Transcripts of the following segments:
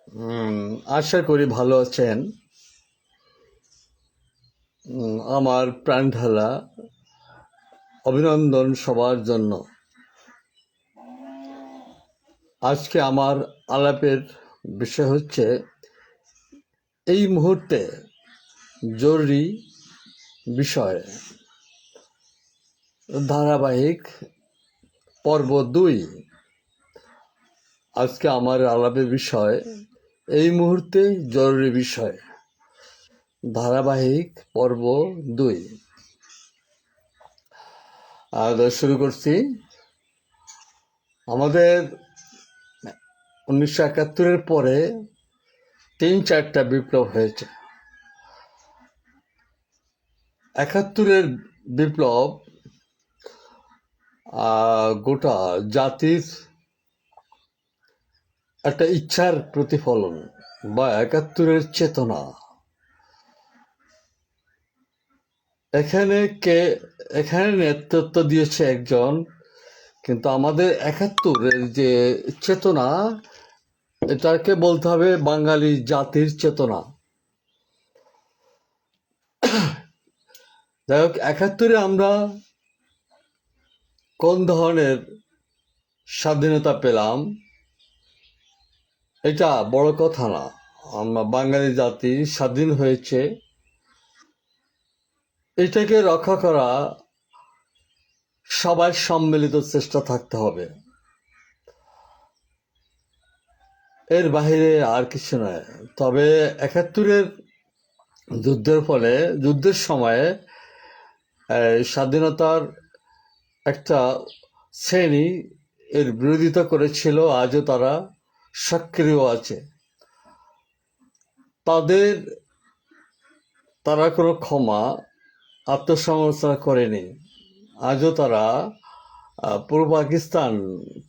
উম, আশা করি ভালো আছেন। আমার প্রাণ ঢালা অভিনন্দন সবার জন্য। আজকে আমার আলাপের বিষয় হচ্ছে এই মুহূর্তে জরুরি বিষয়, ধারাবাহিক পর্ব 2। আজকে আমার আলাপের বিষয় এই মুহূর্তে জরুরি বিষয়, ধারাবাহিক পর্ব 2। শুরু করছি। আমাদের 1971-এর পরে 3-4টা বিপ্লব হয়েছে। 71-এর বিপ্লব গোটা জাতির একটা ইচ্ছার প্রতিফলন বা 71-এর চেতনা। এখানে এখানে নেতৃত্ব দিয়েছে একজন, কিন্তু আমাদের 71-এর যে চেতনা, এটাকে বলতে হবে বাঙালি জাতির চেতনা। যাই হোক, 71-এ আমরা কোন ধরনের স্বাধীনতা পেলাম এটা বড় কথা না। আমরা বাঙালি জাতি স্বাধীন হয়েছে, এটাকে রক্ষা করা সবার সম্মিলিত চেষ্টা থাকতে হবে। এর বাহিরে আর কিছু নয়। তবে 71-এর যুদ্ধের সময়ে স্বাধীনতার একটা শ্রেণী এর বিরোধিতা করেছিল, আজও তারা সক্রিয় আছে। তারা কোনো ক্ষমা, আত্মসমালোচনা করেনি। আজও তারা পূর্ব পাকিস্তান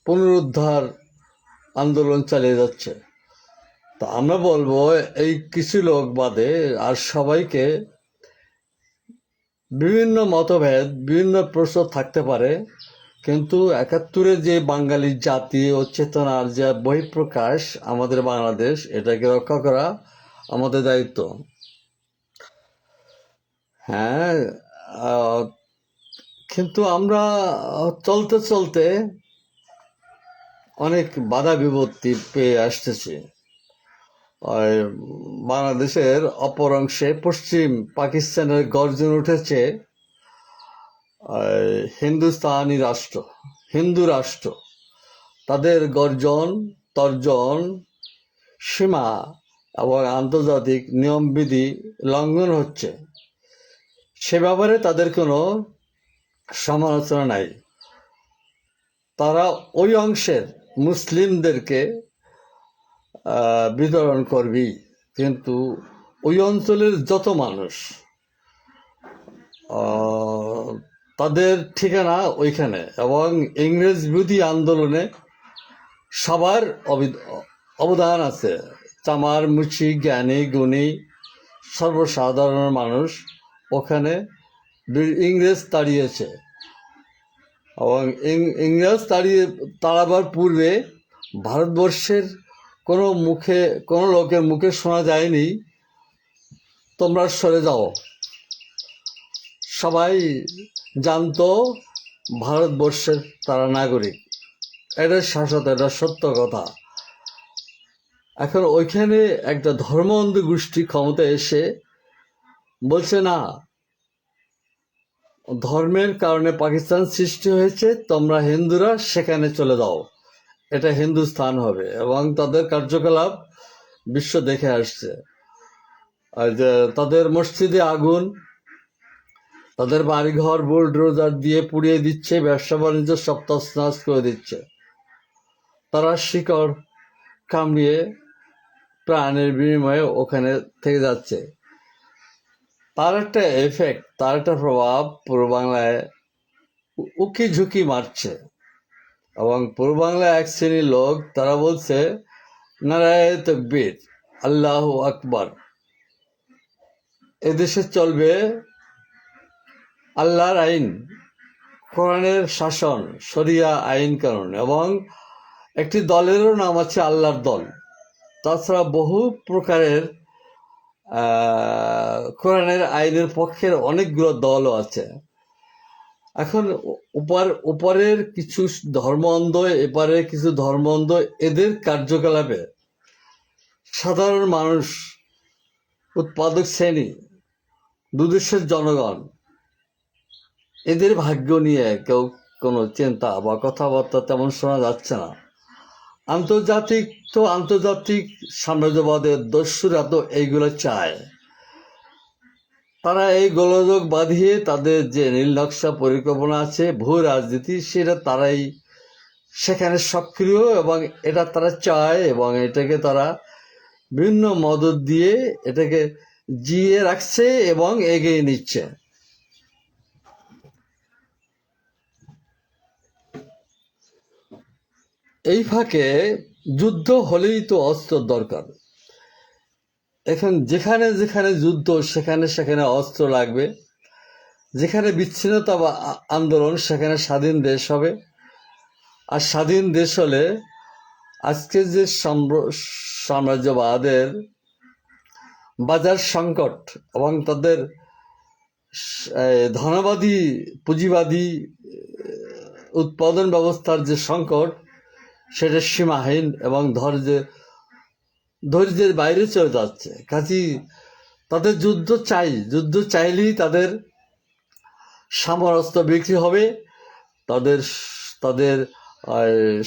পুনরুদ্ধার আন্দোলন চালিয়ে যাচ্ছে। তা আমরা বলবো, এই কিছু লোক বাদে আর সবাইকে, বিভিন্ন মতভেদ, বিভিন্ন প্রশ্ন থাকতে পারে, কিন্তু 71-এ যে বাঙালি জাতি ও চেতনার যে বহিঃপ্রকাশ আমাদের বাংলাদেশ, এটাকে রক্ষা করা আমাদের দায়িত্ব। হ্যাঁ, কিন্তু আমরা চলতে চলতে অনেক বাধা বিপত্তি পেয়ে আসতেছি। বাংলাদেশের অপর অংশে পশ্চিম পাকিস্তানের গর্জন উঠেছে হিন্দু রাষ্ট্র। তাদের গর্জন, তর্জন, সীমা এবং আন্তর্জাতিক নিয়মবিধি লঙ্ঘন হচ্ছে। সে ব্যাপারে তাদের কোনো সমালোচনা নাই। তারা ওই অংশের মুসলিমদেরকে বিতরণ করবি, কিন্তু ওই অঞ্চলের যত মানুষ, তাদের ঠিকানা ওইখানে। এবং ইংরেজ বিরোধী আন্দোলনে সবার অবদান আছে। চামার, মুচি, জ্ঞানী, গুণী, সর্বসাধারণ মানুষ ওখানে ইংরেজ তাড়িয়েছে। এবং ইংরেজ তাড়াবার পূর্বে ভারতবর্ষের কোনো লোকের মুখে শোনা যায়নি তোমরা সরে যাও। সবাই জানতো ভারতবর্ষের তারা নাগরিক। এটা শাশ্বত, এটা সত্য কথা। এখন ওইখানে একটা ধর্মান্ধ গোষ্ঠী ক্ষমতায় এসে বলছে, না, ধর্মের কারণে পাকিস্তান সৃষ্টি হয়েছে, তোমরা হিন্দুরা সেখানে চলে যাও, এটা হিন্দুস্তান হবে। এবং তাদের কার্যকলাপ বিশ্ব দেখে আসছে। আর যে তাদের মসজিদে আগুন, তাদের বাড়িঘর বুলডোজার দিয়ে পুড়িয়ে দিচ্ছে, ব্যবসা বাণিজ্য সব তছনছ করে দিচ্ছে। তারা শিকড় কামড়িয়ে প্রাণের বিনিময়ে ওখানে থেকে যাচ্ছে। তার একটা এফেক্ট, তার একটা প্রভাব পূর্ব বাংলায় উকি ঝুঁকি মারছে। এবং পূর্ব বাংলায় এক শ্রেণীর লোক, তারা বলছে, নারায়ে তাকবীর, আল্লাহু আকবার, এদেশে চলবে আল্লাহর আইন, কোরআনের শাসন, শরিয়া আইন কানুন। এবং একটি দলেরও নাম আছে আল্লাহর দল। তাছাড়া বহু প্রকারের কোরআনের আইনের পক্ষের অনেকগুলো দলও আছে। এখন উপরের কিছু ধর্ম অন্ধ, এপারে কিছু ধর্ম অন্ধ, এদের কার্যকলাপে সাধারণ মানুষ, উৎপাদক শ্রেণী, দুদেশের জনগণ, এদের ভাগ্য নিয়ে কেউ কোনো চিন্তা বা কথাবার্তা তেমন শোনা যাচ্ছে না। আন্তর্জাতিক সাম্রাজ্যবাদের দস্যুরা তো এইগুলো চায়। তারা এই গোলযোগ বাঁধিয়ে তাদের যে নীলনকশা পরিকল্পনা আছে, ভূ রাজনীতি, সেটা তারাই সেখানে সক্রিয়, এবং এটা তারা চায়, এবং এটাকে তারা বিভিন্ন মদত দিয়ে এটাকে জিয়ে রাখছে এবং এগিয়ে নিচ্ছে। এই ফাঁকে যুদ্ধ হলেই তো অস্ত্র দরকার। এখন যেখানে যেখানে যুদ্ধ, সেখানে সেখানে অস্ত্র লাগবে। যেখানে বিচ্ছিন্নতা বা আন্দোলন, সেখানে স্বাধীন দেশ হবে। আর স্বাধীন দেশ হলে আজকে যে সাম্রাজ্যবাদের বাজার সংকট এবং তাদের ধনবাদী পুঁজিবাদী উৎপাদন ব্যবস্থার যে সংকট, সেটা সীমাহীন এবং ধৈর্যের বাইরে চলে যাচ্ছে। কাজেই তাদের যুদ্ধ চাইলেই তাদের সমরাস্ত্র বিক্রি হবে, তাদের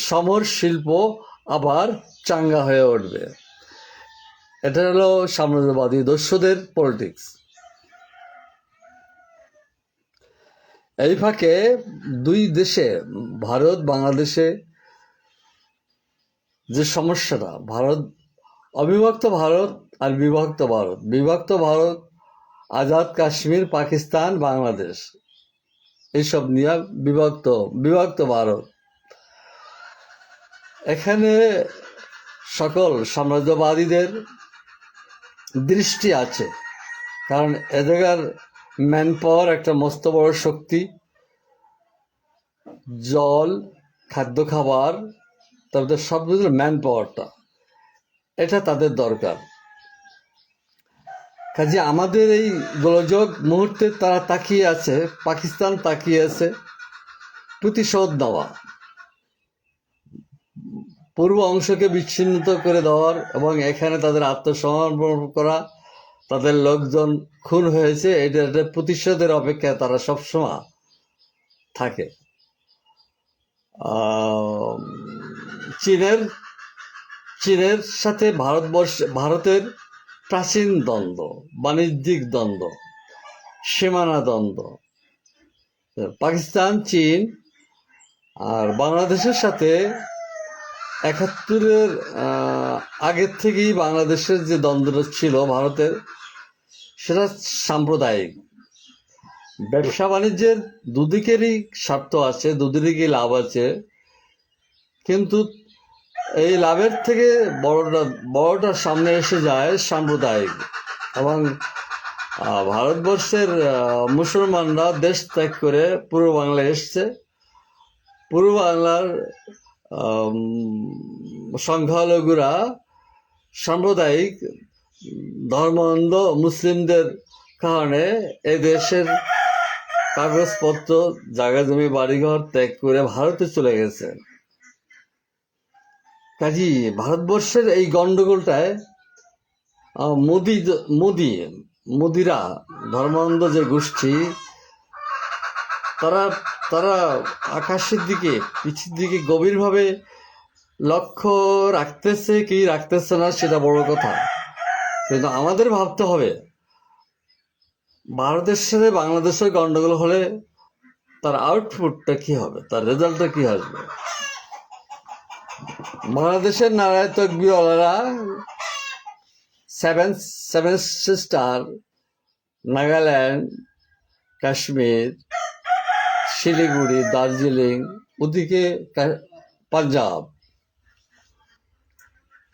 সমর শিল্প আবার চাঙ্গা হয়ে উঠবে। এটা হলো সাম্রাজ্যবাদী দস্যুদের পলিটিক্স। এই ফাঁকে দুই দেশে, ভারত বাংলাদেশে যে সমস্যাটা, অবিভক্ত ভারত আর বিভক্ত ভারত, আজাদ কাশ্মীর, পাকিস্তান, বাংলাদেশ, এইসব নিয়ে বিভক্ত ভারত। এখানে সকল সাম্রাজ্যবাদীদের দৃষ্টি আছে, কারণ এদের ম্যান পাওয়ার একটা মস্ত বড় শক্তি। জল, খাদ্য, খাবার, তাদের সব কিছু ম্যান পাওয়ারটা, এটা তাদের দরকার। কাজে আমাদের এই গোলযোগ মুহূর্তে তারা তাকিয়ে আছে, পাকিস্তান তাকিয়ে আছে প্রতিশোধ নেওয়া, পূর্ব অংশকে বিচ্ছিন্ন করে দেওয়ার, এবং এখানে তাদের আত্মসমর্পণ করা, তাদের লোকজন খুন হয়েছে, এটা প্রতিশোধের অপেক্ষায় তারা সবসময় থাকে। চীনের সাথে ভারতের প্রাচীন দ্বন্দ্ব, বাণিজ্যিক দ্বন্দ্ব, সীমানা দ্বন্দ্ব, পাকিস্তান, চীন আর বাংলাদেশের সাথে ৭১-এর আগের থেকেই বাংলাদেশের যে দ্বন্দ্বটা ছিল ভারতের, সেটা সাম্প্রদায়িক। ব্যবসা বাণিজ্যের দুদিকেরই স্বার্থ আছে, দুদিকেরই লাভ আছে, কিন্তু এই লাভের থেকে বড়টা সামনে এসে যায় সাম্প্রদায়িক। এবং ভারতবর্ষের মুসলমানরা দেশ ত্যাগ করে পূর্ব বাংলায় এসছে। পূর্ব বাংলার সংখ্যালঘুরা সাম্প্রদায়িক ধর্মান্ধ মুসলিমদের কারণে এই দেশের কাগজপত্র, জায়গা জমি, বাড়িঘর ত্যাগ করে ভারতে চলে গেছে। কাজী ভারতবর্ষের এই গন্ডগোলটায় মোদিরা, ধর্মান্ধ যে গোষ্ঠী, তারা আকাশের দিকে, পিছের দিকে গভীরভাবে লক্ষ্য রাখতেছে কি রাখতেছে না, সেটা বড় কথা। কিন্তু আমাদের ভাবতে হবে, ভারতের সাথে বাংলাদেশের গন্ডগোল হলে তার আউটপুটটা কি হবে, তার রেজাল্টটা কি আসবে। বাংলাদেশের নারায় তকবীরওয়ালারা সেভেন সিস্টার, নাগাল্যান্ড, কাশ্মীর, শিলিগুড়ি, দার্জিলিং, ওদিকে পাঞ্জাব,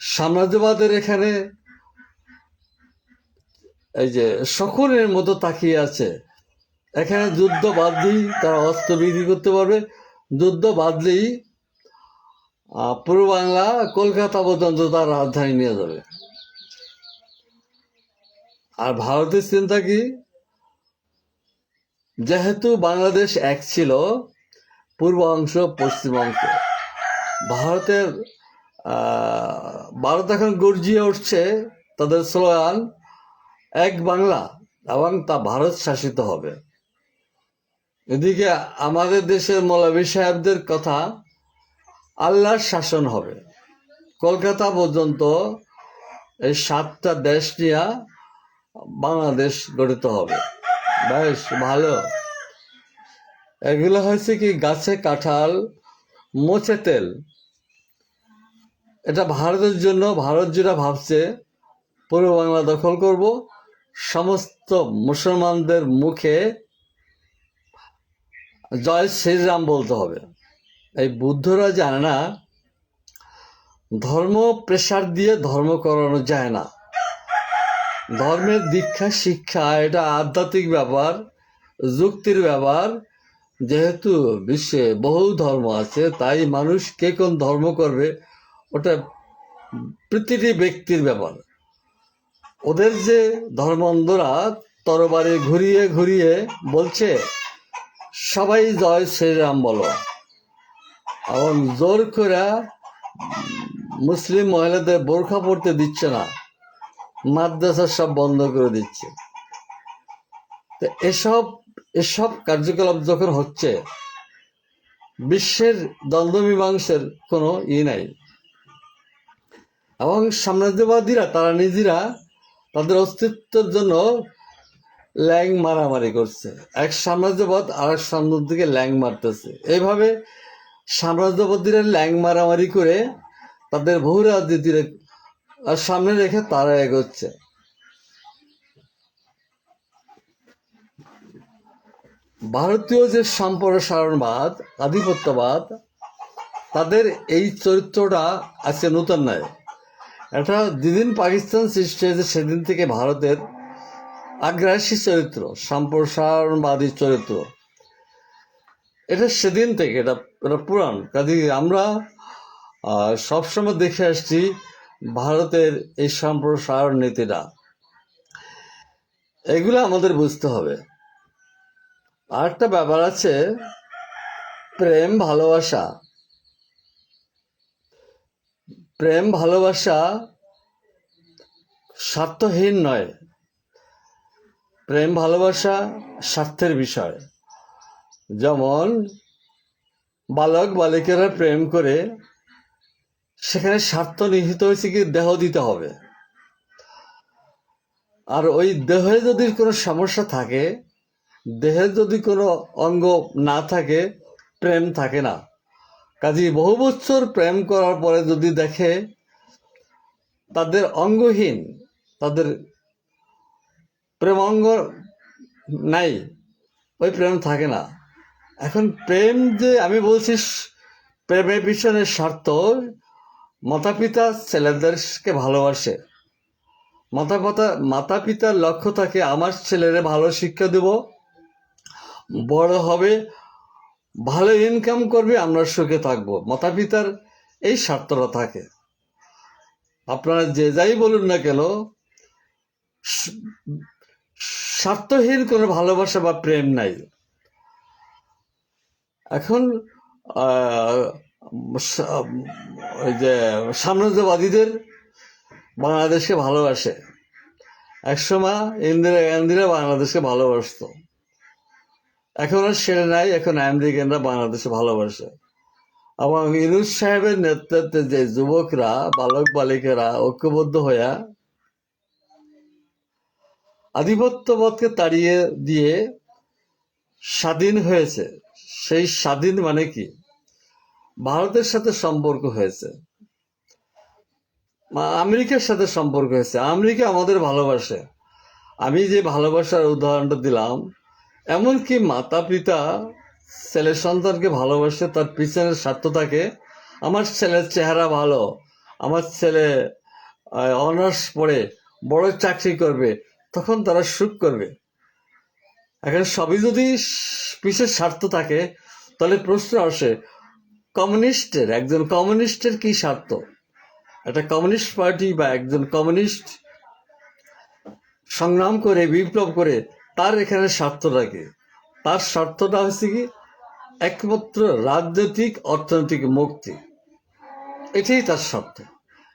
সাম্রাজ্যবাদের এখানে এই যে শকুনের মতো তাকিয়ে আছে। এখানে যুদ্ধ বাঁধলেই তারা অস্ত্র বিক্রি করতে পারবে, যুদ্ধ বাঁধলেই পূর্ব বাংলা কলকাতা পর্যন্ত তার রাজধানী নিয়ে যাবে। আর ভারতের চিন্তা কি, যেহেতু বাংলাদেশ এক ছিল, পূর্ব অংশ পশ্চিম অংশ, ভারতের ভারত এখন গর্জিয়ে উঠছে, তাদের স্লোগান এক বাংলা, এবং তা ভারত শাসিত হবে। এদিকে আমাদের দেশের মৌলভী সাহেবদের কথা, আল্লাহর শাসন হবে, কলকাতা পর্যন্ত এই 7টা দেশ নিয়ে বাংলাদেশ গঠিত হবে। বেশ ভালো। এগুলো হয়েছে কি, গাছে কাঁঠাল মোচে তেল। এটা ভারতের জন্য, ভারত যেটা ভাবছে পূর্ব বাংলা দখল করব, সমস্ত মুসলমানদের মুখে জয় শ্রীরাম বলতে হবে। এই বুদ্ধরা জানে না ধর্ম প্রেসার দিয়ে ধর্ম করানো যায় না। ধর্মের দীক্ষা শিক্ষা এটা আধ্যাত্মিক ব্যাপার, যুক্তির ব্যাপার। যেহেতু বিশ্বে বহু ধর্ম আছে, তাই মানুষ কে কোন ধর্ম করবে ওটা প্রতিটি ব্যক্তির ব্যাপার। ওদের যে ধর্মান্ধরা তরবারি ঘুরিয়ে ঘুরিয়ে বলছে সবাই জয় শ্রীরাম বলো, এবং জোর করে মুসলিম মহিলাদের বোরখা পড়তে দিচ্ছে না, মাদ্রাসা সব বন্ধ করে দিচ্ছে। তো এসব কার্যকলাপ যখন হচ্ছে, বিশ্বের দ্বন্দ্ব মীমাংসার কোনো নাই। এবং সাম্রাজ্যবাদীরা তারা নিজেরা তাদের অস্তিত্বের জন্য ল্যাং মারামারি করছে। এক সাম্রাজ্যবাদ আর এক সাম্রাজ্যকে ল্যাং মারতেছে। এইভাবে সাম্রাজ্যবাদীরা ল্যাং মারামারি করে তাদের বহু রাজনীতির সামনে রেখে তারা এগোচ্ছে। ভারতীয় যে সম্প্রসারণবাদ, আধিপত্যবাদ, তাদের এই চরিত্রটা আজকে নতুন নয়। এটা যেদিন পাকিস্তান সৃষ্টি হয়েছে সেদিন থেকে ভারতের আগ্রাসী চরিত্র, সম্প্রসারণবাদী চরিত্র, এটা সেদিন থেকে, এটা পুরাণ। কাজে আমরা সবসময় দেখে আসছি ভারতের এই সম্প্রসারণ নীতিটা, এগুলো আমাদের বুঝতে হবে। আর একটা ব্যাপার আছে, প্রেম ভালোবাসা। প্রেম ভালোবাসা স্বার্থহীন নয়, প্রেম ভালোবাসা স্বার্থের বিষয়। যেমন বালক বালিকারা প্রেম করে, সেখানে স্বার্থ নিহিত হয়েছে কি দেহ দিতে হবে। আর ওই দেহে যদি কোনো সমস্যা থাকে, দেহের যদি কোনো অঙ্গ না থাকে, প্রেম থাকে না। কাজেই বহু বছর প্রেম করার পরে যদি দেখে তাদের অঙ্গহীন, তাদের প্রেমাঙ্গ নাই, ওই প্রেম থাকে না। এখন প্রেম যে আমি বলছি, প্রেমের পিছনে স্বার্থ। মাতা পিতা ছেলেদেরকে ভালোবাসে, মাতা পিতার লক্ষ্য থাকে আমার ছেলেরে ভালো শিক্ষা দেব, বড় হবে, ভালো ইনকাম করবে, আমরা সুখে থাকবো। মাতা পিতার এই স্বার্থটা থাকে। আপনারা যে যাই বলুন না কেন, স্বার্থহীন কোনো ভালোবাসা বা প্রেম নাই। এখন ওই যে সাম্রাজ্যবাদীদের বাংলাদেশকে ভালোবাসে, একসময় ইন্দিরা গান্ধীরা বাংলাদেশকে ভালোবাসত, এখন আর সেটা নাই। এখন আমেরিকানরা বাংলাদেশে ভালোবাসে। এবং ইউনূস সাহেবের নেতৃত্বে যে যুবকরা, বালক বালিকারা ঐক্যবদ্ধ হইয়া আধিপত্যবাদকে তাড়িয়ে দিয়ে স্বাধীন হয়েছে। সেই স্বাধীন মানে কি, ভারতের সাথে সম্পর্ক হয়েছে, আমেরিকার সাথে সম্পর্ক হয়েছে। আমেরিকা আমাদের ভালোবাসে। আমি যে ভালোবাসার উদাহরণটা দিলাম, এমনকি মাতা পিতা ছেলে সন্তানকে ভালোবাসে, তার পিছনের স্বার্থ থাকে আমার ছেলের চেহারা ভালো, আমার ছেলে অনার্স পড়ে বড় চাকরি করবে, তখন তারা সুখ করবে। এখন সবই যদি পিছের স্বার্থ থাকে, তাহলে প্রশ্ন আসে একজন কমিউনিস্টের কি স্বার্থ? একটা কমিউনিস্ট পার্টি বা একজন কমিউনিস্ট সংগ্রাম করে বিপ্লব করে তার এখানে স্বার্থটা কি? তার স্বার্থটা হচ্ছে কি একমাত্র রাজনৈতিক অর্থনৈতিক মুক্তি, এটাই তার স্বার্থ।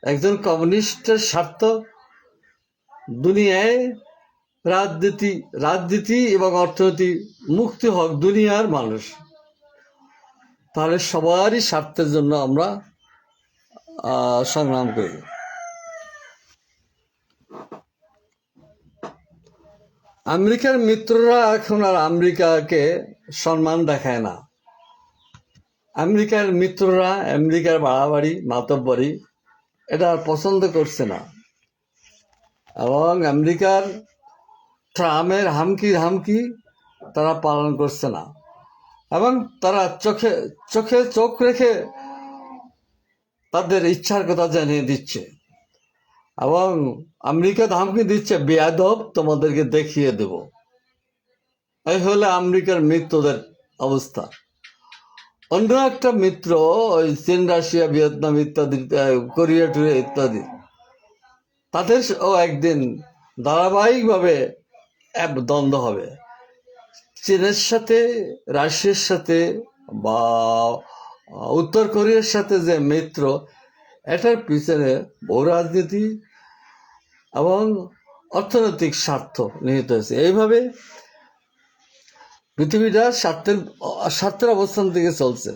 একজন কমিউনিস্টের স্বার্থ দুনিয়ায় রাজনীতি এবং অর্থনীতি মুক্তি হোক দুনিয়ার মানুষ। তাহলে সবারই স্বার্থের জন্য আমরা সংগ্রাম করি। আমেরিকার মিত্ররা এখন আর আমেরিকাকে সম্মান দেখায় না। আমেরিকার মিত্ররা আমেরিকার বাড়াবাড়ি মাতব্বরি এটা আর পছন্দ করছে না, এবং আমেরিকার ট্রাম্পের হামকি তারা পালন করছে না, এবং তারা চোখে চোখ রেখে তাদের ইচ্ছার কথা জানিয়ে দিচ্ছে, এবং আমেরিকা ধামকি দিচ্ছে বেয়াদব তোমাদেরকে দেখিয়ে দেব। এই হলে আমেরিকার মিত্রদের অবস্থা। অন্য একটা মিত্র ওই চীন, রাশিয়া, ভিয়েতনাম ইত্যাদি, কোরিয়া টুরিয়া ইত্যাদি, তাদেরও একদিন ধারাবাহিকভাবে দ্বন্দ্ব হবে। চীনের সাথে, রাশিয়ার সাথে বা উত্তর কোরিয়ার সাথে যে মিত্র, এটার পিছনে বহু রাজনীতি এবং অর্থনৈতিক স্বার্থ নিহিত হয়েছে। এইভাবে পৃথিবীটা স্বার্থের অবস্থান থেকে চলছে।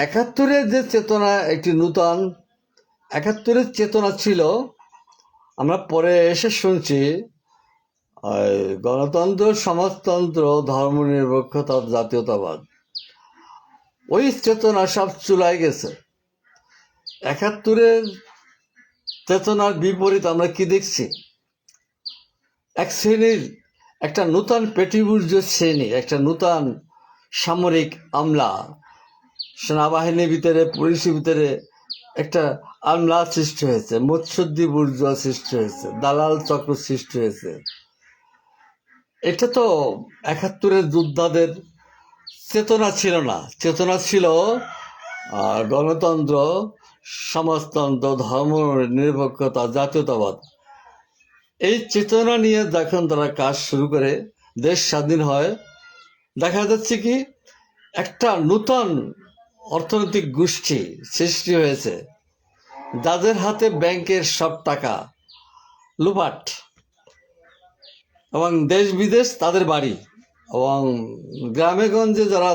একাত্তরের যে চেতনা, একটি নূতন একাত্তরের চেতনা ছিল, আমরা পরে এসে শুনছি গণতন্ত্র, সমাজতন্ত্র, ধর্মনিরপেক্ষতা, জাতীয়তাবাদ, ওই চেতনা সব চুলায় গেছে। একাত্তরের চেতনার বিপরীত আমরা কি দেখছি? এক শ্রেণীর, একটা নূতন পেটিবুর্জ শ্রেণী, একটা নূতন সামরিক আমলা, সেনাবাহিনীর ভিতরে, পুলিশের ভিতরে একটা আমলা সৃষ্টি হয়েছে, মৎস্যদ্বী বুর্জোয়া সৃষ্টি হয়েছে, দালাল চক্র সৃষ্টি হয়েছে। এটা তো একাত্তরের যোদ্ধাদের চেতনা ছিল না। চেতনা ছিল গণতন্ত্র, সমাজতন্ত্র, ধর্ম নিরপেক্ষতা, জাতীয়তাবাদ। এই চেতনা নিয়ে যখন তারা কাজ শুরু করে, দেশ স্বাধীন হয়, দেখা যাচ্ছে কি একটা নূতন অর্থনৈতিক গোষ্ঠী সৃষ্টি হয়েছে, যাদের হাতে ব্যাংকের সব টাকা লুপাট, এবং দেশ বিদেশ তাদের বাড়ি, এবং গ্রামে গঞ্জে যারা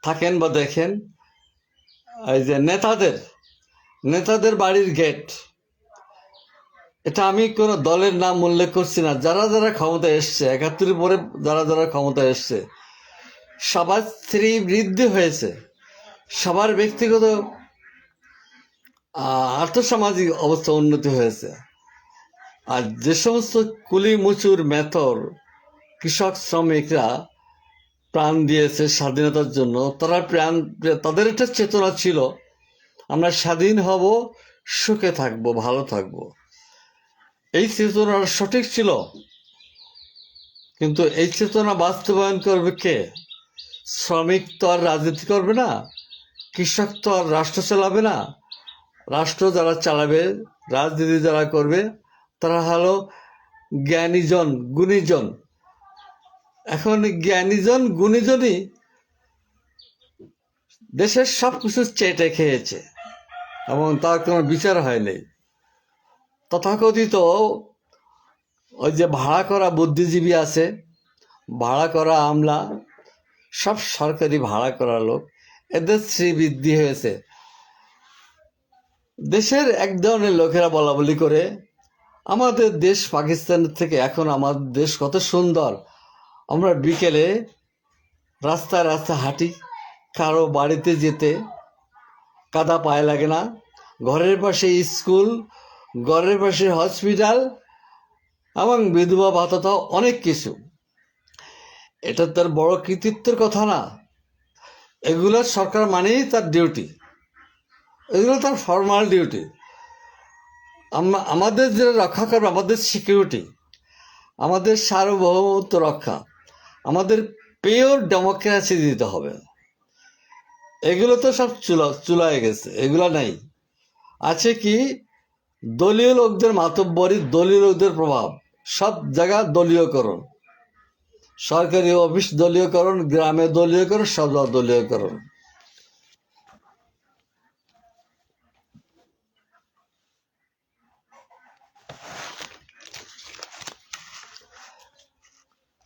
থাকেন বা দেখেন, এই যে নেতাদের বাড়ির গেট। এটা আমি কোনো দলের নাম উল্লেখ করছি না, যারা যারা ক্ষমতায় এসছে, ৭১ পরে যারা ক্ষমতায় এসছে, সবার স্ত্রী বৃদ্ধি হয়েছে, সবার ব্যক্তিগত আর্থসামাজিক অবস্থা উন্নতি হয়েছে। আর যে সমস্ত কুলি মুচুর মেথর কৃষক শ্রমিকরা প্রাণ দিয়েছে স্বাধীনতার জন্য, তাদের একটা চেতনা ছিল, আমরা স্বাধীন হব, সুখে থাকবো, ভালো থাকবো। এই চেতনা সঠিক ছিল, কিন্তু এই চেতনা বাস্তবায়ন করবে কে? শ্রমিক তো আর রাজনীতি করবে না, কৃষক তো আর রাষ্ট্র চালাবে না। রাষ্ট্র যারা চালাবে, রাজনীতি যারা করবে, তারা হলো জ্ঞানীজন, গুণীজন। এখন গুণীজনই দেশের সব কিছু চেটে খেয়েছে, এবং তার কোনো বিচার হয়নি। তথাকথিত ওই যে ভাড়া করা বুদ্ধিজীবী আছে, ভাড়া করা আমলা, সব সরকারি ভাড়া করা লোক, এদের শ্রীবৃদ্ধি হয়েছে। দেশের এক ধরনের লোকেরা বলা বলি করে, আমাদের দেশ পাকিস্তানের থেকে এখন আমাদের দেশ কত সুন্দর, আমরা বিকেলে রাস্তায় হাঁটি, কারো বাড়িতে যেতে কাদা পায়ে লাগে না, ঘরের পাশে স্কুল, ঘরের পাশে হসপিটাল, এবং বিধবা ভাতা, অনেক কিছু। এটা তার বড় কৃতিত্বের কথা না, এগুলো সরকার মানেই তার ডিউটি। এগুলো তার ফর্মাল ডিউটি। আমাদের যেটা রক্ষা করবে, আমাদের সিকিউরিটি, আমাদের সার্বভৌমত্ব রক্ষা, আমাদের পিওর ডেমোক্রেসি দিতে হবে। এগুলো তো সব চুলায় গেছে, এগুলো নাই। আছে কি দলীয় লোকদের মাতব্বরি, দলীয় লোকদের প্রভাব, সব জায়গা দলীয়করণ, সরকারি অফিস দলীয়করণ, গ্রামে দলীয়করণ, সব দলীয়করণ।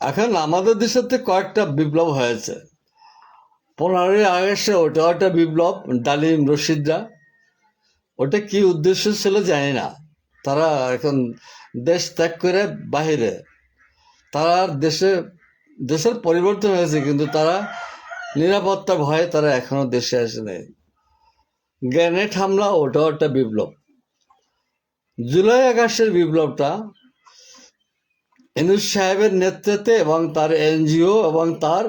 এখন আমাদের দেশেতে কয়েকটা বিপ্লব হয়েছে। 15ই আগস্টে ওটা একটা বিপ্লব, ডালিম রশিদরা। ওটা কি উদ্দেশ্য ছিল জানি না। তারা এখন দেশ ত্যাগ করে বাহিরে, তারা দেশের পরিবর্তন হয়েছে, কিন্তু তারা নিরাপত্তা ভয়ে তারা এখনো দেশে আসে নাই। গ্রেনেড হামলা, ওটাও একটা বিপ্লব। জুলাই আগস্টের বিপ্লবটা ইউনূস সাহেবের নেতৃত্বে এবং তার এনজিও এবং তার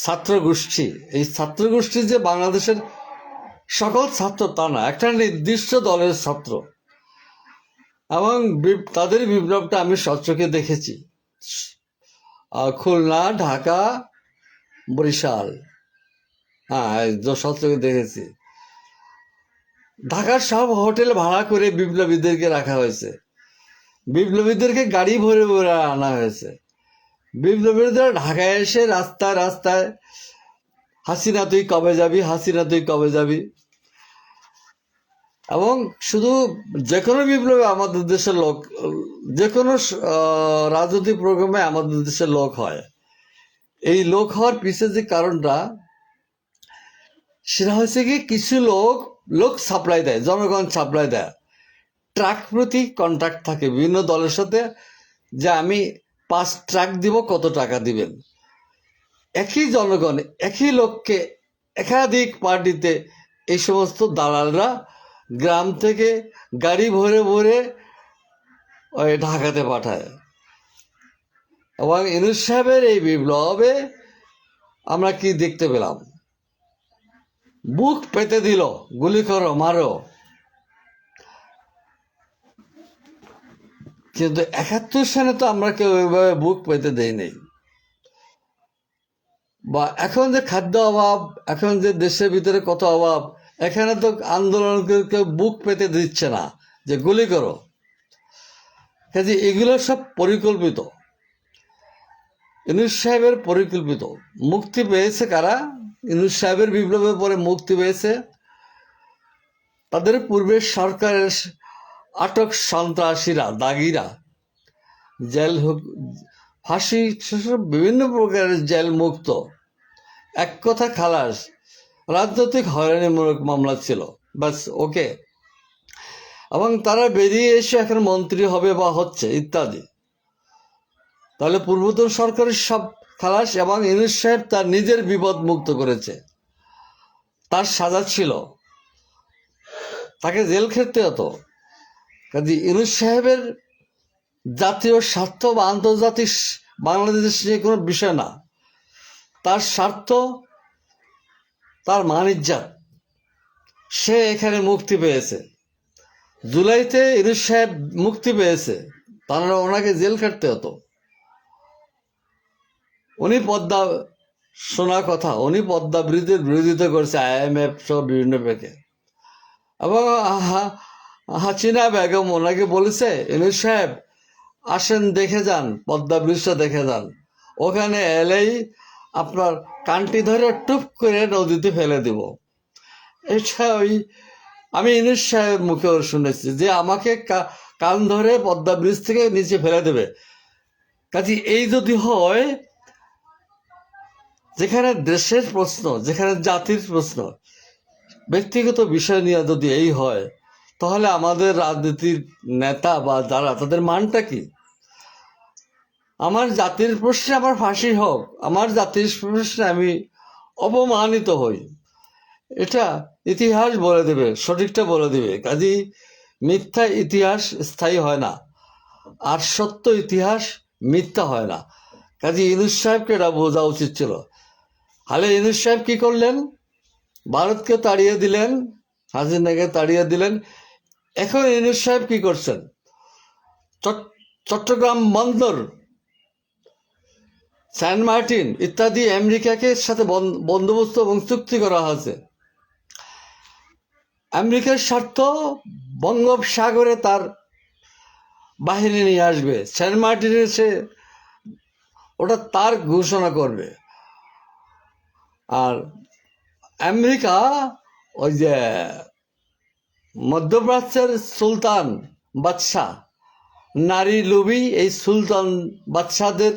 ছাত্র গোষ্ঠী, এই ছাত্র গোষ্ঠী যে বাংলাদেশের সকল ছাত্র তা না, একটা নির্দিষ্ট দলের ছাত্র, এবং তাদের বিপ্লবটা আমি স্বচক্ষে দেখেছি। খুলনা, ঢাকা, বরিশাল, হ্যাঁ স্বচক্ষে দেখেছি। ঢাকার সব হোটেল ভাড়া করে বিপ্লবীদেরকে রাখা হয়েছে, বিপ্লবীদেরকে গাড়ি ভরে ভরে আনা হয়েছে। বিপ্লবীরা ঢাকায় এসে রাস্তায় রাস্তায় হাসিনা তুই কবে যাবি, হাসিনা তুই কবে যাবি। এবং শুধু যে কোনো বিপ্লবে আমাদের দেশের লোক, যে কোনো রাজনৈতিক প্রোগ্রামে আমাদের দেশের লোক হয়। এই লোক হওয়ার পিছনে যে কারণটা, সেটা হচ্ছে কি কিছু লোক সাপ্লাই দেয়, জনগণ সাপ্লাই দেয়। ট্রাক প্রতি কন্ট্রাক্ট থাকে বিভিন্ন দলের সাথে, যে আমি 5 ট্রাক দিব, কত টাকা দিবেন। একই জনগণ, একই লোককে একাধিক পার্টিতে এই সমস্ত দালালরা গ্রাম থেকে গাড়ি ভরে ভরে ওই ঢাকাতে পাঠায়। এবং ইউনূস সাহেবের এই বিপ্লবে আমরা কি দেখতে পেলাম? বুক পেতে দিল, গুলি করো, মারো। কিন্তু 71 সালে তো আমরা কেউ ওইভাবে বুক পেতে দেই নেই। বা এখন যে খাদ্য অভাব, এখন যে দেশের ভিতরে কত অভাব, এখানে তো আন্দোলনকে কেউ বুক পেতে দিচ্ছে না যে গুলি করো। কাজে এগুলো সব পরিকল্পিত, ইউনূস সাহেবের পরিকল্পিত। মুক্তি পেয়েছে কারা? ইউনূস সাহেবের বিপ্লবের পরে মুক্তি পেয়েছে তাদের পূর্বে সরকারের আটক সন্ত্রাসীরা, দাগিরা, জেল ফাঁসি, বিভিন্ন প্রকারের জেল মুক্ত, এক কথা খালাস। রাজনৈতিক হয়রানিমূলক মামলা ছিল, বাস, ওকে। এবং তারা বেরিয়ে এসে এখন মন্ত্রী হবে বা হচ্ছে ইত্যাদি। তাহলে পূর্বতন সরকারের সব খালাস, এবং ইউনূস সাহেব তার নিজের বিপদ মুক্ত করেছে। তার সাজা ছিল, তাকে জেল খেতে হতো। কাজে ইউনূস সাহেবের জাতীয় স্বার্থ বা আন্তর্জাতিক বাংলাদেশ নিয়ে কোনো বিষয় না, তার স্বার্থ, তার মান-ইজ্জত। সে এখানে মুক্তি পেয়েছে। জুলাইতে ইউনূস সাহেব মুক্তি পেয়েছে, তারা ওনাকে জেল খাটতে হতো। উনি পদ্মা, শোনা কথা, উনি পদ্মা ব্রিজের বিরোধিতা করেছে, IMF সহ বিভিন্ন ব্যাংকে। এবং হাসিনা বেগম ওনাকে বলেছে, ইউনূস সাহেব আসেন, দেখে যান, পদ্মা ব্রিজটা দেখে যান, ওখানে এলেই আপনার কানটি ধরে টুপ করে নদীতে ফেলে দিব। এটা আমি ইউনূস সাহেব মুখে শুনেছি যে আমাকে কান ধরে পদ্মা ব্রিজ থেকে নিচে ফেলে দেবে। কাজে এই যদি হয়, যেখানে দেশের প্রশ্ন, যেখানে জাতির প্রশ্ন, ব্যক্তিগত বিষয় নিয়ে যদি এই হয়, তাহলে আমাদের রাজনীতির নেতা বা যারা, তাদের মানটা কি? আমার জাতির প্রশ্নে আমার ফাঁসি হোক, আমার জাতির প্রশ্নে আমি অপমানিত হই, এটা ইতিহাস বলে দেবে, সঠিকটা বলে দেবে। কাজেই মিথ্যা ইতিহাস স্থায়ী হয় না, আর সত্য ইতিহাস মিথ্যা হয় না। কাজে ইউনূস সাহেবকে এটা বোঝা উচিত ছিল। হালে ইউনূস সাহেব কি করলেন? ভারতকে তাড়িয়ে দিলেন, হাসিনাকে তাড়িয়ে দিলেন। এখন ইউনূস সাহেব কি করছেন? চট্টগ্রাম বন্দর, সেন্ট মার্টিন ইত্যাদি আমেরিকাকে সাথে বন্দোবস্ত এবং চুক্তি করা হয়েছে। আমেরিকার স্বার্থ বঙ্গোপসাগরে তার বাহিনী নিয়ে আসবে, সেন্ট মার্টিনে সে ওটা তার ঘোষণা করবে। আর আমেরিকা ওই যে মধ্যপ্রাচ্যের সুলতান বাদশাহ, নারী লোভী এই সুলতান বাদশাহদের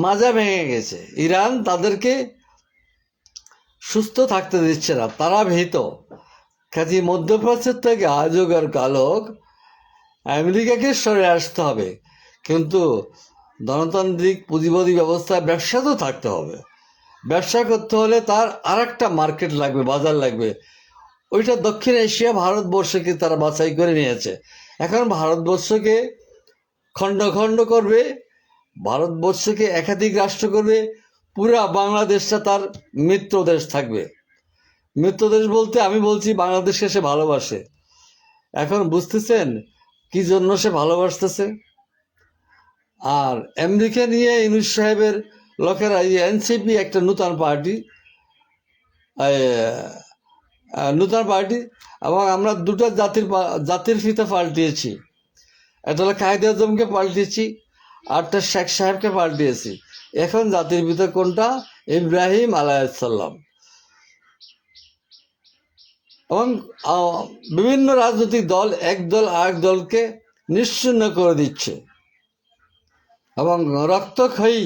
মাজা ভেঙে গেছে। ইরান তাদেরকে সুস্থ থাকতে দিচ্ছে না, তারা ভীত। কাজে মধ্যপ্রাচ্যের থেকে আজব আর কালক আমেরিকাকে সরে আসতে হবে, কিন্তু গণতান্ত্রিক পুঁজিবাদী ব্যবস্থায় ব্যবসা তো থাকতে হবে। ব্যবসা করতে হলে তার আর একটা মার্কেট লাগবে, বাজার লাগবে। ওইটা দক্ষিণ এশিয়া ভারতবর্ষকে তারা বাছাই করে নিয়েছে। এখন ভারতবর্ষকে খণ্ড খণ্ড করবে, ভারতবর্ষকে একাধিক রাষ্ট্র করবে, পুরা বাংলাদেশটা তার মিত্র দেশ থাকবে। মিত্র দেশ বলতে আমি বলছি বাংলাদেশকে সে ভালোবাসে। এখন বুঝতেছেন কি জন্য সে ভালোবাসতেছে? আর আমেরিকা নিয়ে ইউনূস সাহেবের লোকেরা, এই এনসিপি একটা নূতন পার্টি, এবং আমরা দুটো জাতির ফিতা পাল্টিয়েছি। একটা হলো কায়েদে আজমকে পাল্টিয়েছি, আরটা শেখ সাহেবকে পাল্টিয়েছি। এখন জাতির ফিতা কোনটা? ইব্রাহিম আলাইহিসসালাম। এবং বিভিন্ন রাজনৈতিক দল এক দল আরেক দলকে নিশ্চিহ্ন করে দিচ্ছে এবং রক্তক্ষয়ী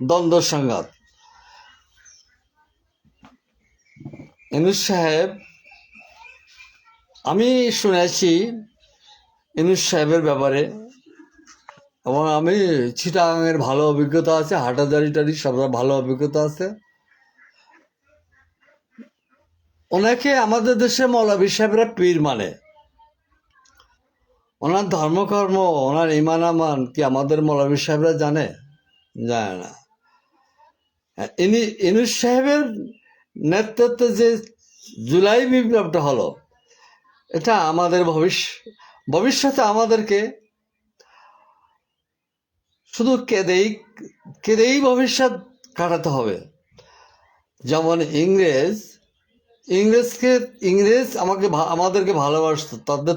দ্বন্দ্ব সংঘাত। ইউনূস সাহেব, আমি শুনেছি ইউনূস সাহেবের ব্যাপারে, এবং আমি চিটাগাংয়ের ভালো অভিজ্ঞতা আছে, হাটাজারি সব ভালো অভিজ্ঞতা আছে। ওনাকে আমাদের দেশে মৌলভী সাহেবরা পীর মানে। ওনার ধর্মকর্ম, ওনার ইমান আমান কি আমাদের মৌলভী সাহেবরা জানে? জানে না। ইউনূস সাহেবের নেতৃত্বে যে জুলাই বিপ্লবটা হলো, এটা আমাদের ভবিষ্যতে আমাদেরকে শুধু কেঁদেই ভবিষ্যৎ কাটাতে হবে। যেমন ইংরেজ আমাদেরকে ভালোবাসত, তাদের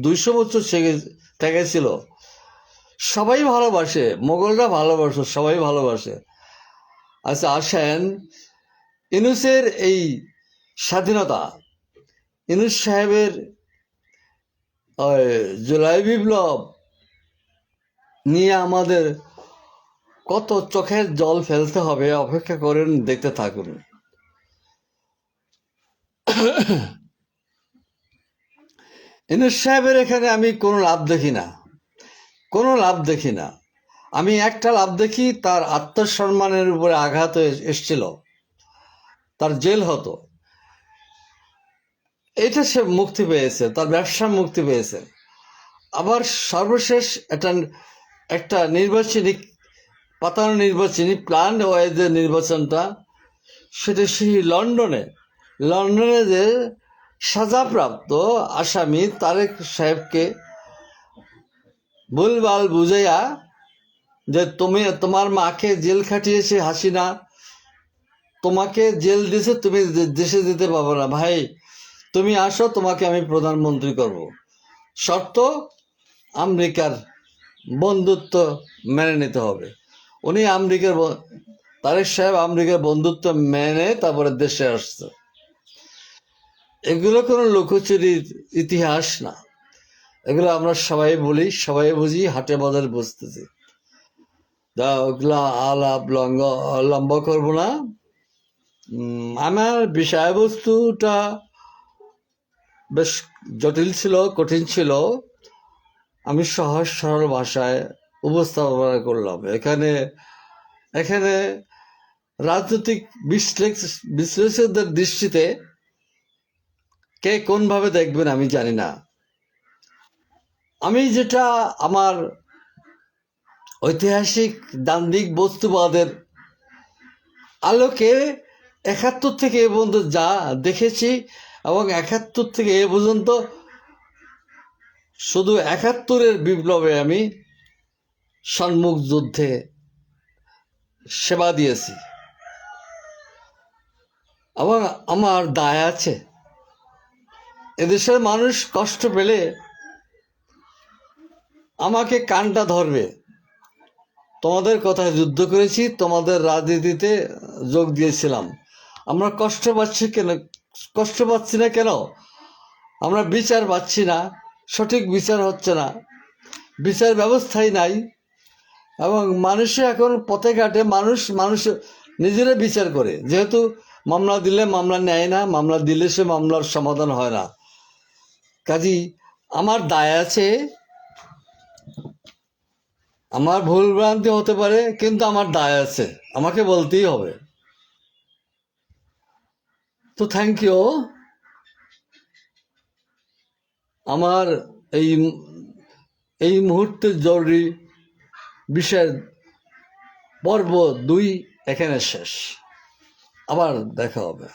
200 বছর থেকে ছিল। সবাই ভালোবাসে, মোগলরা ভালোবাসে, সবাই ভালোবাসে। আচ্ছা আসেন, ইউনূসের এই স্বাধীনতা, ইউনূস সাহেবের জুলাই বিপ্লব নিয়ে আমাদের কত চোখের জল ফেলতে হবে, অপেক্ষা করেন, দেখতে থাকুন। ইউনূস সাহেবের এখানে আমি কোনো লাভ দেখি না। আমি একটা লাভ দেখি, তার আত্মসম্মানের উপরে আঘাত এসছিল, তার জেল হতো, এটা সে মুক্তি পেয়েছে, তার ব্যবসা মুক্তি পেয়েছে। আবার সর্বশেষ একটা নির্বাচনী প্ল্যান ওয়াইজে নির্বাচনটা, সেটা সেই লন্ডনে যে সাজাপ্রাপ্ত আসামি তারেক সাহেবকে ভুলভাল বুঝাইয়া যে তোমার মাকে জেল খাটিয়েছে হাসিনা, তোমাকে জেল দিয়েছে, তুমি দেশে যেতে পারবে না, ভাই তুমি আসো, তোমাকে আমি প্রধানমন্ত্রী করব, শর্ত আমেরিকার বন্ধুত্ব মেনে নিতে হবে। উনি তারেক সাহেব আমেরিকার বন্ধুত্ব মেনে তারপরে দেশে আসছে। এগুলো কোনো লুকোচুরির ইতিহাস না, এগুলো আমরা সবাই বলি, সবাই বুঝি, হাটে বাজারে বুঝতেছি। ওগুলা আলাপ লম্বা করবো না। আমার বিষয়বস্তুটা বেশ জটিল ছিল, কঠিন ছিল। আমি সহজ সরল ভাষায় উপস্থাপনা করলাম। এখানে রাজনৈতিক বিশ্লেষকদের দৃষ্টিতে কে কোনভাবে দেখবেন আমি জানি না। আমি যেটা আমার ঐতিহাসিক দান্দিক বস্তুবাদের আলোকে 71 থেকে এ পর্যন্ত যা দেখেছি এবং 71 থেকে এ পর্যন্ত শুধু 71-এর বিপ্লবে আমি সম্মুখ যুদ্ধে সেবা দিয়েছি এবং আমার দায় আছে। এদেশের মানুষ কষ্ট পেলে আমাকে কানটা ধরবে। তোমাদের কথায় যুদ্ধ করেছি, তোমাদের রাজনীতিতে যোগ দিয়েছিলাম। আমরা কষ্ট পাচ্ছি না কেন? আমরা বিচার পাচ্ছি না, সঠিক বিচার হচ্ছে না, বিচার ব্যবস্থাই নাই। এবং মানুষে এখন পথে ঘাটে মানুষ নিজেরা বিচার করে, যেহেতু মামলা দিলে মামলা নেয় না, মামলা দিলে সে মামলার সমাধান হয় না। কাজী আমার দায় আছে। আমার ভুল ভ্রান্তি হতে পারে, কিন্তু আমার দায় আছে, আমাকে বলতেই হবে। তো থ্যাংক ইউ। আমার এই মুহূর্তে জরুরি বিষয়ের পর্ব 2 এখানে শেষ। আবার দেখা হবে।